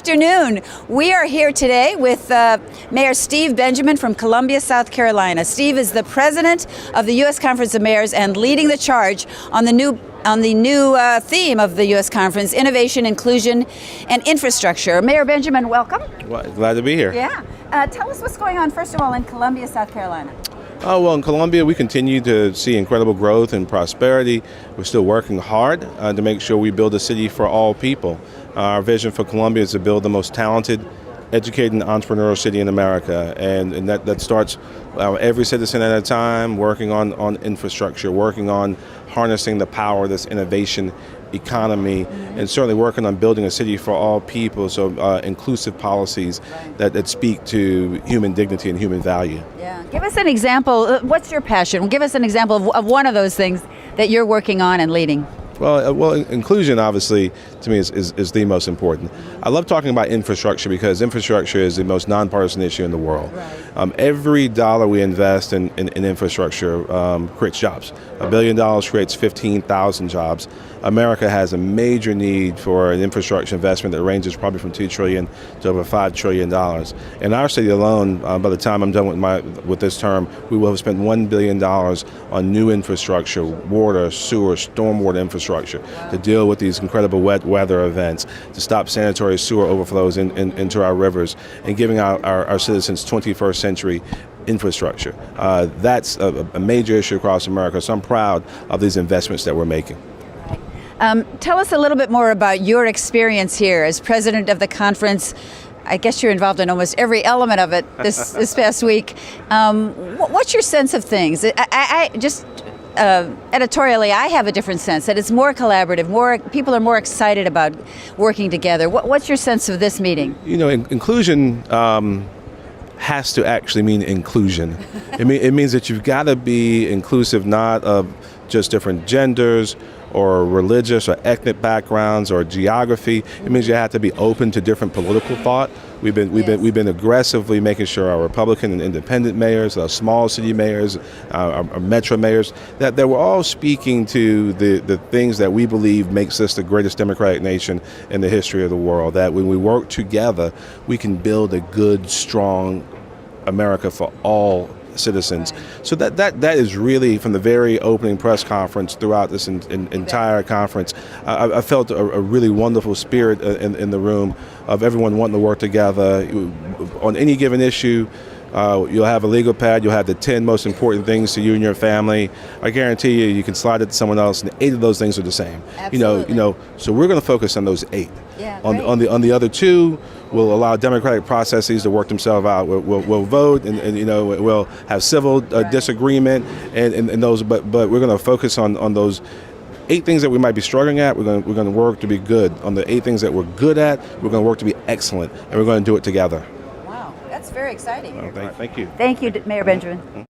afternoon. We are here today with Mayor Steve Benjamin from Columbia, South Carolina. Steve is the president of the U.S. Conference of Mayors and leading the charge on the new theme of the U.S. Conference, Innovation, Inclusion, and Infrastructure. Mayor Benjamin, welcome. Well, glad to be here. Yeah. Tell us what's going on, first of all, in Columbia, South Carolina. Oh, well, in Columbia, we continue to see incredible growth and prosperity. We're still working hard to make sure we build a city for all people. Our vision for Columbia is to build the most talented, educated, and entrepreneurial city in America. And that starts every citizen at a time, working on infrastructure, working on harnessing the power of this innovation economy, and certainly working on building a city for all people, so inclusive policies that speak to human dignity and human value. Yeah. Give us an example. What's your passion? Give us an example of one of those things that you're working on and leading. Well, inclusion, obviously, to me is the most important. I love talking about infrastructure because infrastructure is the most nonpartisan issue in the world. Right. Every dollar we invest in infrastructure creates jobs. $1 billion creates 15,000 jobs. America has a major need for an infrastructure investment that ranges probably from $2 trillion to over $5 trillion. In our city alone, by the time I'm done with this term, we will have spent $1 billion on new infrastructure, water, sewer, stormwater infrastructure, to deal with these incredible wet weather events, to stop sanitary sewer overflows into our rivers, and giving our citizens 21st century infrastructure. That's a major issue across America, so I'm proud of these investments that we're making. Tell us a little bit more about your experience here as president of the conference. I guess you're involved in almost every element of it this past week. What's your sense of things? I just editorially, I have a different sense that it's more collaborative. People are more excited about working together. What's your sense of this meeting? You know, inclusion has to actually mean inclusion. It means that you've got to be inclusive, not of just different genders or religious or ethnic backgrounds or geography. It means you have to be open to different political thought. We've been aggressively making sure our Republican and independent mayors, our small city mayors, our metro mayors, that we're all speaking to the things that we believe makes us the greatest democratic nation in the history of the world. That when we work together, we can build a good, strong America for all citizens. So that is really, from the very opening press conference throughout this entire conference, I felt a really wonderful spirit in the room of everyone wanting to work together on any given issue. You'll have a legal pad, you'll have the 10 most important things to you and your family. I guarantee you can slide it to someone else, and 8 of those things are the same. Absolutely. So we're going to focus on those 8. Yeah, on the other 2, we'll allow democratic processes to work themselves out. We'll vote, and we'll have civil disagreement, and those. But we're going to focus on those 8 things that we might be struggling at. We're going to work to be good. On the 8 things that we're good at, we're going to work to be excellent, and we're going to do it together. Wow, that's very exciting. Thank you. Thank you, Mayor Benjamin.